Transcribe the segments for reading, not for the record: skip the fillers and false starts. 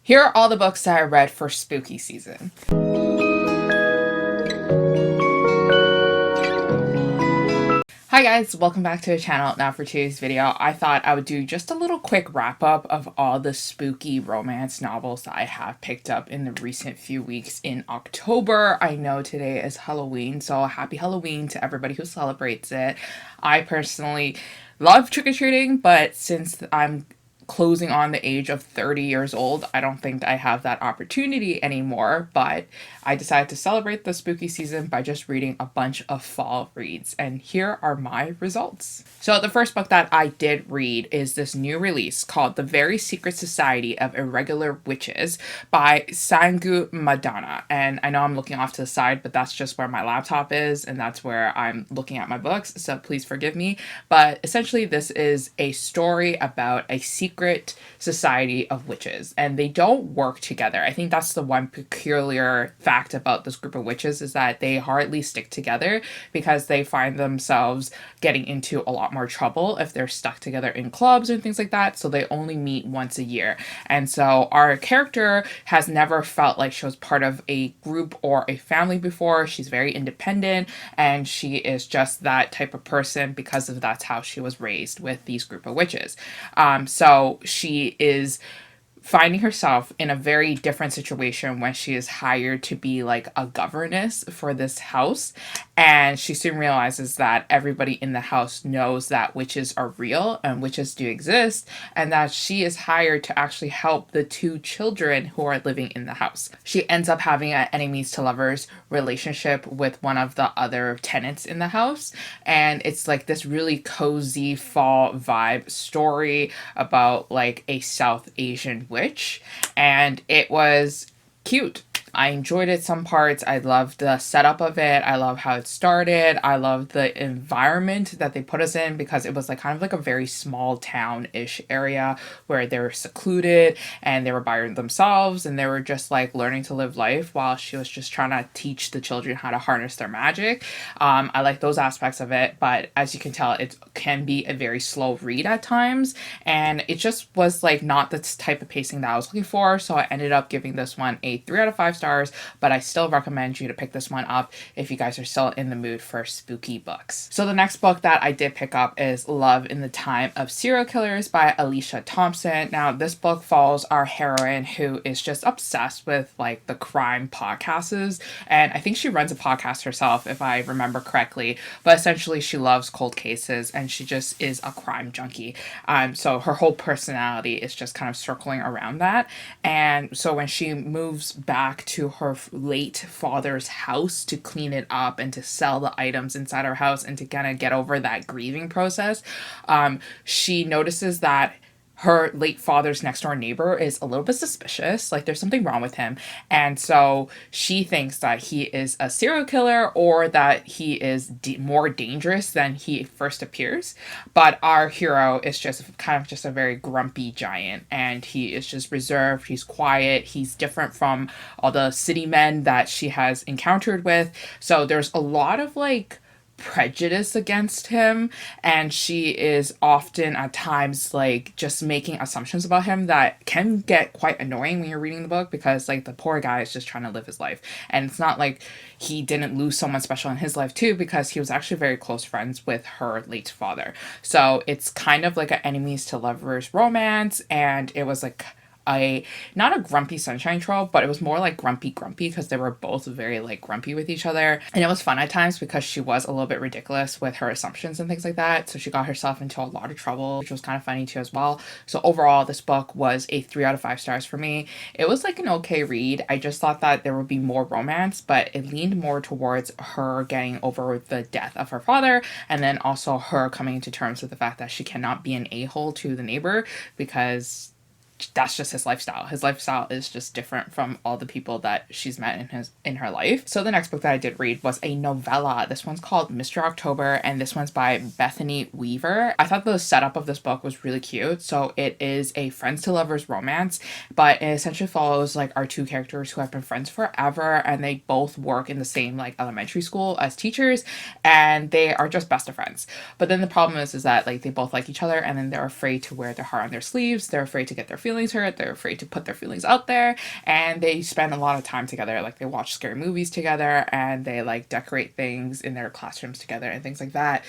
Here are all the books that I read for spooky season. Hi guys, welcome back to the channel. Now for today's video, I thought I would do just a little quick wrap up of all the spooky romance novels that I have picked up in the recent few weeks in October. I know today is Halloween, so happy Halloween to everybody who celebrates it. I personally love trick-or-treating, but since I'm closing on the age of 30 years old, I don't think I have that opportunity anymore, but I decided to celebrate the spooky season by just reading a bunch of fall reads, and here are my results. So the first book that I did read is this new release called The Very Secret Society of Irregular Witches by Sangu Madana, and I know I'm looking off to the side, but that's just where my laptop is, and that's where I'm looking at my books, so please forgive me, but essentially this is a story about a secret society of witches, and they don't work together. I think that's the one peculiar fact about this group of witches, is that they hardly stick together because they find themselves getting into a lot more trouble if they're stuck together in clubs and things like that, so they only meet once a year. And so our character has never felt like she was part of a group or a family before. She's very independent, and she is just that type of person because of that's how she was raised with these group of witches. So she is finding herself in a very different situation when she is hired to be like a governess for this house, and she soon realizes that everybody in the house knows that witches are real and witches do exist, and that she is hired to actually help the two children who are living in the house. She ends up having an enemies to lovers relationship with one of the other tenants in the house, and it's like this really cozy fall vibe story about like a South Asian witch, and it was cute. I enjoyed it some parts. I loved the setup of it. I love how it started. I love the environment that they put us in, because it was like kind of like a very small town-ish area where they were secluded and they were by themselves, and they were just like learning to live life while she was just trying to teach the children how to harness their magic. I like those aspects of it, but as you can tell, it can be a very slow read at times, and it just was like not the type of pacing that I was looking for, so I ended up giving this one a 3 out of 5 stars, but I still recommend you to pick this one up if you guys are still in the mood for spooky books. So the next book that I did pick up is Love in the Time of Serial Killers by Alicia Thompson. Now this book follows our heroine, who is just obsessed with like the crime podcasts, and I think she runs a podcast herself if I remember correctly, but essentially she loves cold cases and she just is a crime junkie. So her whole personality is just kind of circling around that, and so when she moves back to her late father's house to clean it up and to sell the items inside her house and to kind of get over that grieving process, she notices that her late father's next door neighbor is a little bit suspicious, like there's something wrong with him, and so she thinks that he is a serial killer or that he is more dangerous than he first appears. But our hero is just kind of just a very grumpy giant, and he is just reserved, he's quiet, he's different from all the city men that she has encountered with, so there's a lot of like prejudice against him, and she is often at times like just making assumptions about him that can get quite annoying when you're reading the book, because like the poor guy is just trying to live his life, and it's not like he didn't lose someone special in his life too, because he was actually very close friends with her late father. So it's kind of like an enemies to lovers romance, and it was like not a grumpy sunshine troll, but it was more like grumpy because they were both very like grumpy with each other, and it was fun at times because she was a little bit ridiculous with her assumptions and things like that, so she got herself into a lot of trouble, which was kind of funny too as well. So overall this book was a 3 out of 5 stars for me. It was like an okay read. I just thought that there would be more romance, but it leaned more towards her getting over the death of her father, and then also her coming into terms with the fact that she cannot be an a-hole to the neighbor, because that's just his lifestyle. His lifestyle is just different from all the people that she's met in her life. So the next book that I did read was a novella. This one's called Mr. October, and this one's by Bethany Weaver. I thought the setup of this book was really cute. So it is a friends to lovers romance, but it essentially follows like our two characters who have been friends forever, and they both work in the same like elementary school as teachers, and they are just best of friends. But then the problem is that like they both like each other, and then they're afraid to wear their heart on their sleeves. They're afraid to get their feelings hurt, they're afraid to put their feelings out there, and they spend a lot of time together. Like, they watch scary movies together, and they like decorate things in their classrooms together and things like that.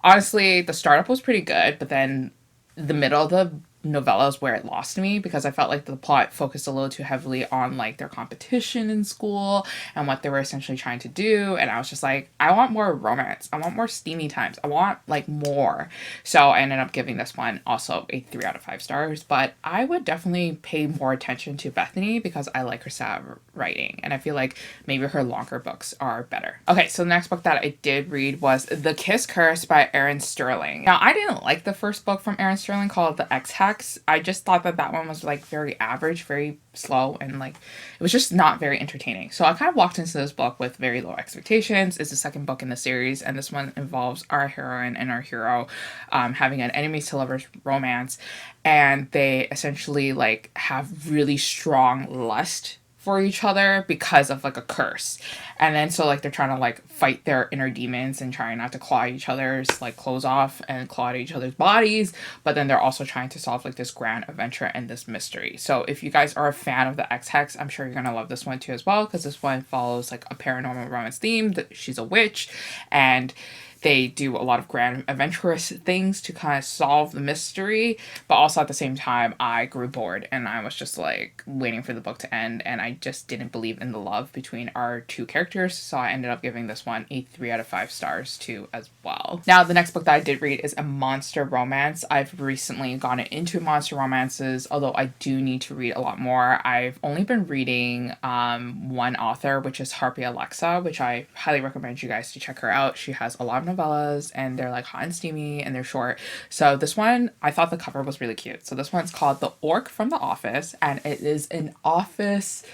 Honestly, the startup was pretty good, but then the middle of the novella is where it lost me, because I felt like the plot focused a little too heavily on like their competition in school and what they were essentially trying to do. And I was just like, I want more romance. I want more steamy times. I want like more. So I ended up giving this one also a 3 out of 5 stars. But I would definitely pay more attention to Bethany because I like her style of writing. And I feel like maybe her longer books are better. Okay, so the next book that I did read was The Kiss Curse by Erin Sterling. Now, I didn't like the first book from Erin Sterling called The X-Hack. I just thought that that one was like very average, very slow, and like it was just not very entertaining. So I kind of walked into this book with very low expectations. It's the second book in the series, and this one involves our heroine and our hero having an enemies to lovers romance, and they essentially like have really strong lust for each other because of like a curse. And then so like they're trying to like fight their inner demons and trying not to claw each other's like clothes off and claw at each other's bodies, but then they're also trying to solve like this grand adventure and this mystery. So if you guys are a fan of the X-Hex, I'm sure you're gonna love this one too as well, because this one follows like a paranormal romance theme. That she's a witch, and they do a lot of grand adventurous things to kind of solve the mystery, but also at the same time I grew bored and I was just like waiting for the book to end, and I just didn't believe in the love between our two characters, so I ended up giving this one a 3 out of 5 stars too as well. Now the next book that I did read is a monster romance. I've recently gotten into monster romances, although I do need to read a lot more. I've only been reading one author, which is Harpy Alexa, which I highly recommend you guys to check her out. She has a lot of novellas, and they're like hot and steamy, and they're short. So this one, I thought the cover was really cute. So this one's called The Orc From the Office, and it is an office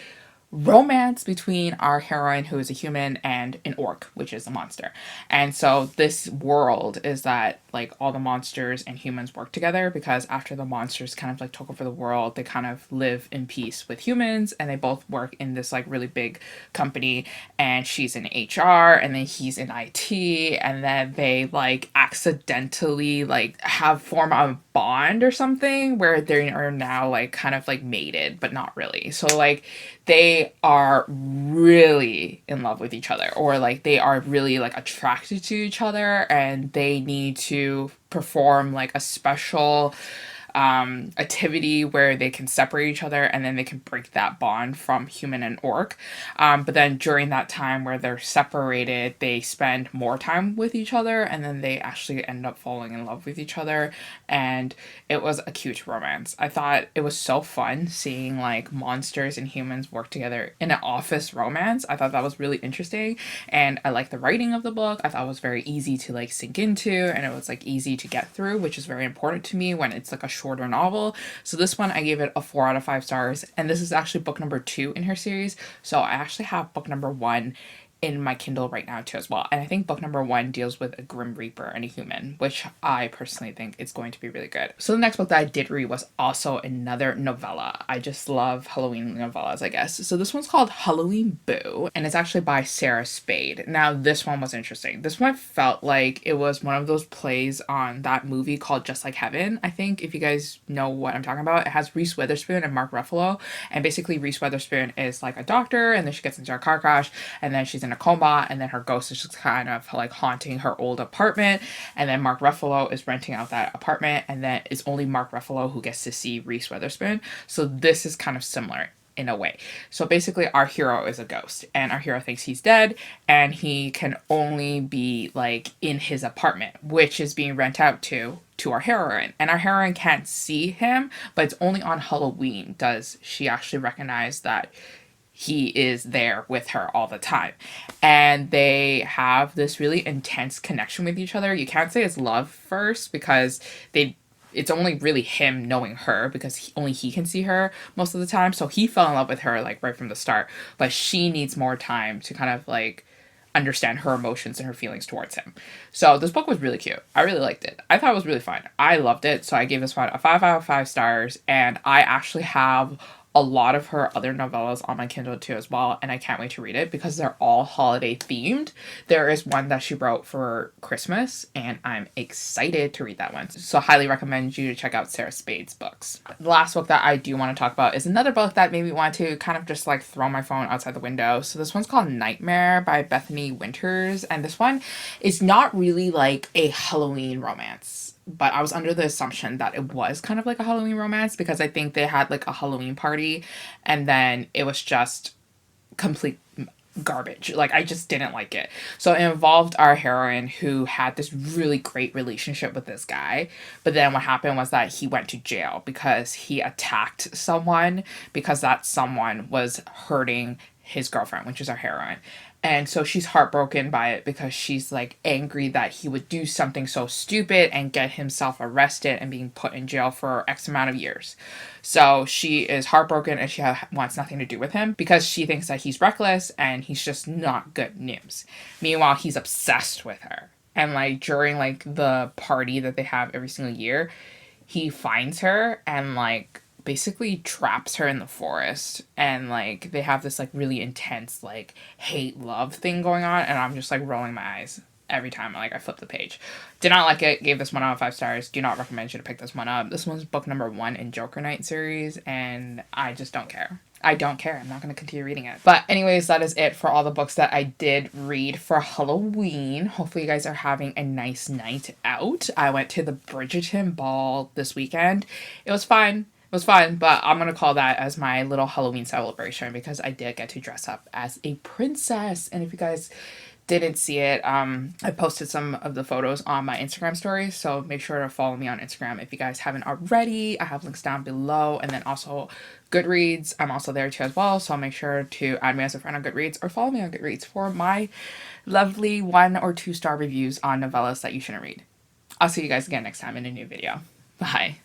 romance between our heroine, who is a human, and an orc, which is a monster. And so this world is that like all the monsters and humans work together, because after the monsters kind of like took over the world, they kind of live in peace with humans, and they both work in this like really big company, and she's in HR and then he's in IT, and then they like accidentally like have form a bond or something where they are now like kind of like mated, but not really. So like they are really in love with each other, or like they are really like attracted to each other, and they need to perform like a special activity where they can separate each other, and then they can break that bond from human and orc. But then during that time where they're separated, they spend more time with each other, and then they actually end up falling in love with each other. And it was a cute romance. I thought it was so fun seeing like monsters and humans work together in an office romance. I thought that was really interesting, and I liked the writing of the book. I thought it was very easy to like sink into, and it was like easy to get through, which is very important to me when it's like a shorter novel. So this one, I gave it a 4 out of 5 stars, and this is actually book number 2 in her series. So I actually have book number 1 in my Kindle right now too as well. And I think book number 1 deals with a Grim Reaper and a human, which I personally think is going to be really good. So the next book that I did read was also another novella. I just love Halloween novellas, I guess. So this one's called Halloween Boo, and it's actually by Sarah Spade. Now this one was interesting. This one felt like it was one of those plays on that movie called Just Like Heaven. I think if you guys know what I'm talking about, it has Reese Witherspoon and Mark Ruffalo. And basically Reese Witherspoon is like a doctor, and then she gets into a car crash, and then she's in a coma, and then her ghost is just kind of like haunting her old apartment, and then Mark Ruffalo is renting out that apartment, and then it's only Mark Ruffalo who gets to see Reese Witherspoon. So this is kind of similar in a way. So basically our hero is a ghost, and our hero thinks he's dead, and he can only be like in his apartment, which is being rent out to our heroine. And our heroine can't see him, but it's only on Halloween does she actually recognize that he is there with her all the time. And they have this really intense connection with each other. You can't say it's love first, because it's only really him knowing her, because only he can see her most of the time. So he fell in love with her like right from the start, but she needs more time to kind of like understand her emotions and her feelings towards him. So this book was really cute. I really liked it. I thought it was really fun. I loved it. So I gave this one a 5 out of 5 stars, and I actually have a lot of her other novellas on my Kindle too as well, and I can't wait to read it because they're all holiday themed. There is one that she wrote for Christmas, and I'm excited to read that one. So highly recommend you to check out Sarah Spade's books. The last book that I do want to talk about is another book that made me want to kind of just like throw my phone outside the window. So this one's called Nightmare by Bethany Winters, and this one is not really like a Halloween romance, but I was under the assumption that it was kind of like a Halloween romance because I think they had like a Halloween party and then it was just complete garbage. Like, I just didn't like it. So it involved our heroine who had this really great relationship with this guy, but then what happened was that he went to jail because he attacked someone because that someone was hurting his girlfriend, which is our heroine. And so she's heartbroken by it because she's like angry that he would do something so stupid and get himself arrested and being put in jail for X amount of years. So she is heartbroken and she wants nothing to do with him because she thinks that he's reckless and he's just not good news. Meanwhile, he's obsessed with her. And like during like the party that they have every single year, he finds her and like basically traps her in the forest, and like they have this like really intense like hate love thing going on, and I'm just like rolling my eyes every time like I flip the page. Did not like it, gave this one out of 5 stars. Do not recommend you to pick this one up. This one's book number 1 in Joker Knight series, and I just don't care. I don't care. I'm not going to continue reading it. But anyways, that is it for all the books that I did read for Halloween. Hopefully you guys are having a nice night out. I went to the Bridgerton ball this weekend. It was fine. It was fun, but I'm going to call that as my little Halloween celebration because I did get to dress up as a princess. And if you guys didn't see it, I posted some of the photos on my Instagram stories, so make sure to follow me on Instagram if you guys haven't already. I have links down below, and then also Goodreads. I'm also there too as well, so make sure to add me as a friend on Goodreads or follow me on Goodreads for my lovely 1 or 2 star reviews on novellas that you shouldn't read. I'll see you guys again next time in a new video. Bye.